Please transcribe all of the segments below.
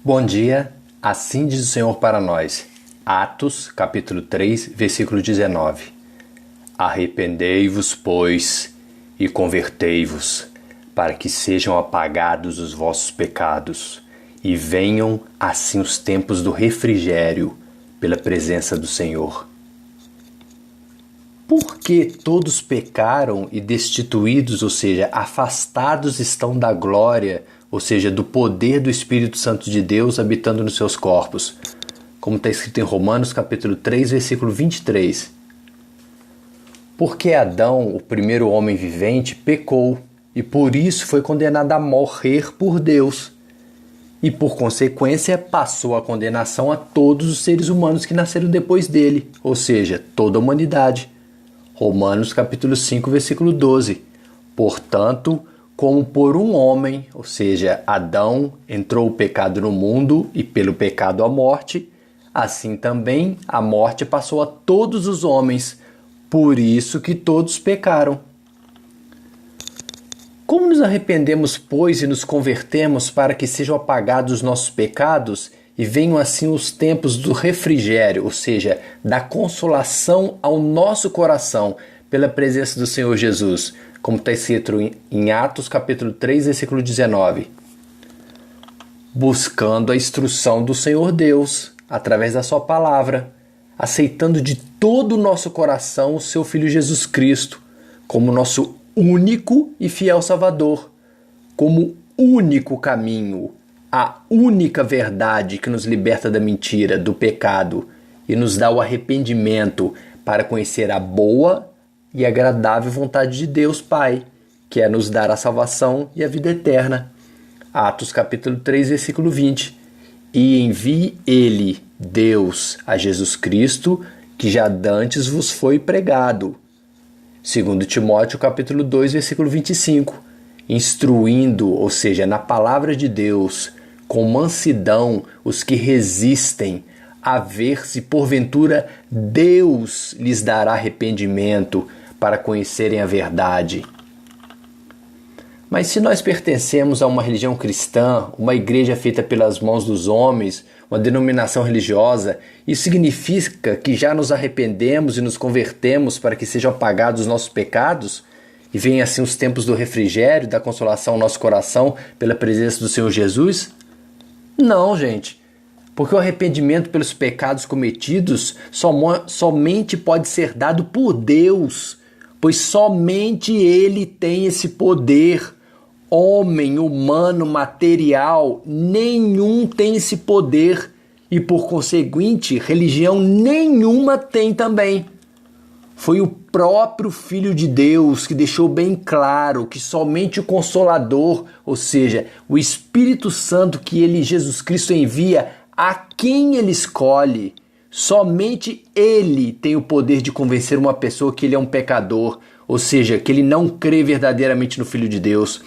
Bom dia, assim diz o Senhor para nós. Atos, capítulo 3, versículo 19. Arrependei-vos, pois, e convertei-vos, para que sejam apagados os vossos pecados, e venham assim os tempos do refrigério pela presença do Senhor. Porque todos pecaram e destituídos, ou seja, afastados estão da glória, ou seja, do poder do Espírito Santo de Deus habitando nos seus corpos. Como está escrito em Romanos capítulo 3, versículo 23. Porque Adão, o primeiro homem vivente, pecou e por isso foi condenado a morrer por Deus. E por consequência passou a condenação a todos os seres humanos que nasceram depois dele, ou seja, toda a humanidade. Romanos capítulo 5, versículo 12. Portanto, como por um homem, ou seja, Adão, entrou o pecado no mundo e pelo pecado a morte, assim também a morte passou a todos os homens, por isso que todos pecaram. Como nos arrependemos, pois, e nos convertemos para que sejam apagados os nossos pecados e venham assim os tempos do refrigério, ou seja, da consolação ao nosso coração pela presença do Senhor Jesus, como está escrito em Atos capítulo 3, versículo 19. Buscando a instrução do Senhor Deus, através da sua palavra, aceitando de todo o nosso coração o seu Filho Jesus Cristo, como nosso único e fiel Salvador, como único caminho, a única verdade que nos liberta da mentira, do pecado e nos dá o arrependimento para conhecer a boa e agradável vontade de Deus Pai, que é nos dar a salvação e a vida eterna. Atos capítulo 3, versículo 20. E envie Ele, Deus, a Jesus Cristo, que já dantes vos foi pregado. 2 Timóteo capítulo 2, versículo 25. Instruindo, ou seja, na palavra de Deus, com mansidão os que resistem, a ver se porventura Deus lhes dará arrependimento para conhecerem a verdade. Mas se nós pertencemos a uma religião cristã, uma igreja feita pelas mãos dos homens, uma denominação religiosa, isso significa que já nos arrependemos e nos convertemos para que sejam apagados os nossos pecados? E venham assim os tempos do refrigério, da consolação ao nosso coração pela presença do Senhor Jesus? Não, gente. Porque o arrependimento pelos pecados cometidos somente pode ser dado por Deus, pois somente Ele tem esse poder. Homem, humano, material, nenhum tem esse poder e, por conseguinte, religião nenhuma tem também. Foi o próprio Filho de Deus que deixou bem claro que somente o Consolador, ou seja, o Espírito Santo que Ele, Jesus Cristo, envia a quem Ele escolhe, somente Ele tem o poder de convencer uma pessoa que ele é um pecador, ou seja, que ele não crê verdadeiramente no Filho de Deus.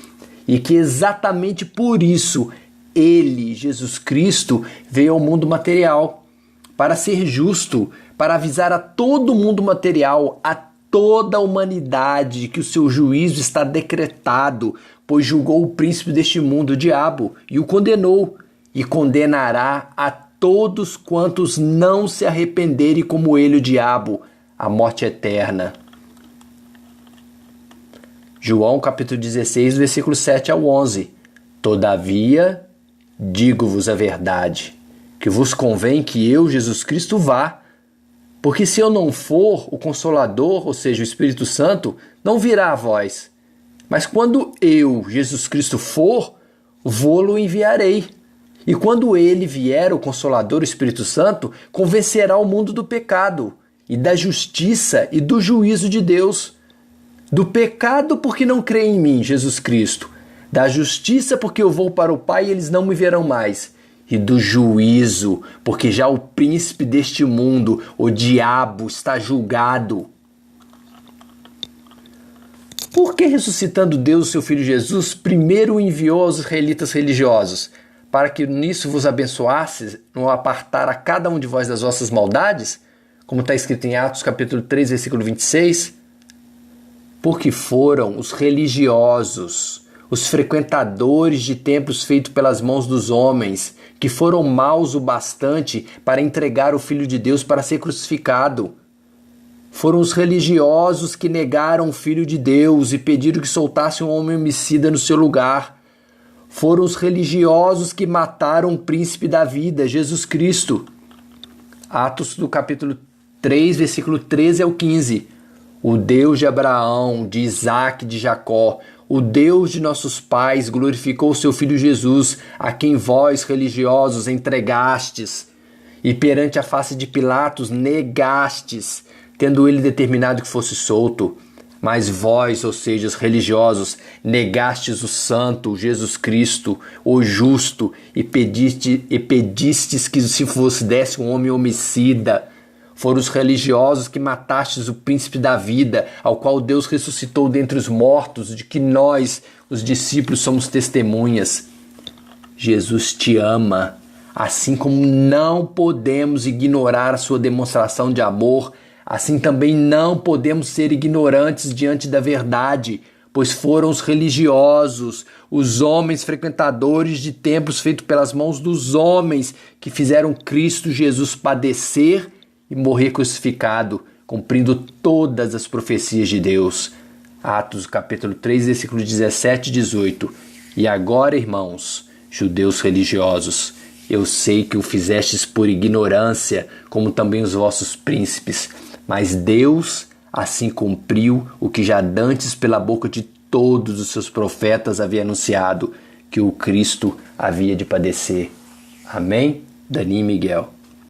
E que exatamente por isso Ele, Jesus Cristo, veio ao mundo material, para ser justo, para avisar a todo mundo material, a toda a humanidade, que o seu juízo está decretado, pois julgou o príncipe deste mundo, o diabo, e o condenou, e condenará a todos quantos não se arrependerem como ele, o diabo, a morte eterna. João capítulo 16, versículo 7 ao 11. Todavia, digo-vos a verdade, que vos convém que eu, Jesus Cristo, vá, porque se eu não for, o Consolador, ou seja, o Espírito Santo, não virá a vós. Mas quando eu, Jesus Cristo, for, vô-lo enviarei. E quando ele vier, o Consolador, o Espírito Santo, convencerá o mundo do pecado, e da justiça e do juízo de Deus. Do pecado porque não creem em mim, Jesus Cristo. Da justiça porque eu vou para o Pai e eles não me verão mais. E do juízo porque já o príncipe deste mundo, o diabo, está julgado. Por que ressuscitando Deus, seu Filho Jesus, primeiro o enviou aos israelitas religiosos? Para que nisso vos abençoasse, no apartar a cada um de vós das vossas maldades? Como está escrito em Atos capítulo 3, versículo 26. Porque foram os religiosos, os frequentadores de templos feitos pelas mãos dos homens, que foram maus o bastante para entregar o Filho de Deus para ser crucificado. Foram os religiosos que negaram o Filho de Deus e pediram que soltasse um homem homicida no seu lugar. Foram os religiosos que mataram o príncipe da vida, Jesus Cristo. Atos do capítulo 3, versículo 13 ao 15. O Deus de Abraão, de Isaque, de Jacó, o Deus de nossos pais glorificou o seu Filho Jesus, a quem vós, religiosos, entregastes, e perante a face de Pilatos negastes, tendo ele determinado que fosse solto. Mas vós, ou seja, os religiosos, negastes o Santo, Jesus Cristo, o Justo, e pedistes que se vos desse um homem homicida. Foram os religiosos que matastes o príncipe da vida, ao qual Deus ressuscitou dentre os mortos, de que nós, os discípulos, somos testemunhas. Jesus te ama, assim como não podemos ignorar a sua demonstração de amor, assim também não podemos ser ignorantes diante da verdade, pois foram os religiosos, os homens frequentadores de templos feitos pelas mãos dos homens, que fizeram Cristo Jesus padecer e morrer crucificado, cumprindo todas as profecias de Deus. Atos capítulo 3, versículos 17 e 18. E agora, irmãos, judeus religiosos, eu sei que o fizestes por ignorância, como também os vossos príncipes, mas Deus assim cumpriu o que já dantes pela boca de todos os seus profetas havia anunciado, que o Cristo havia de padecer. Amém? Dani Miguel.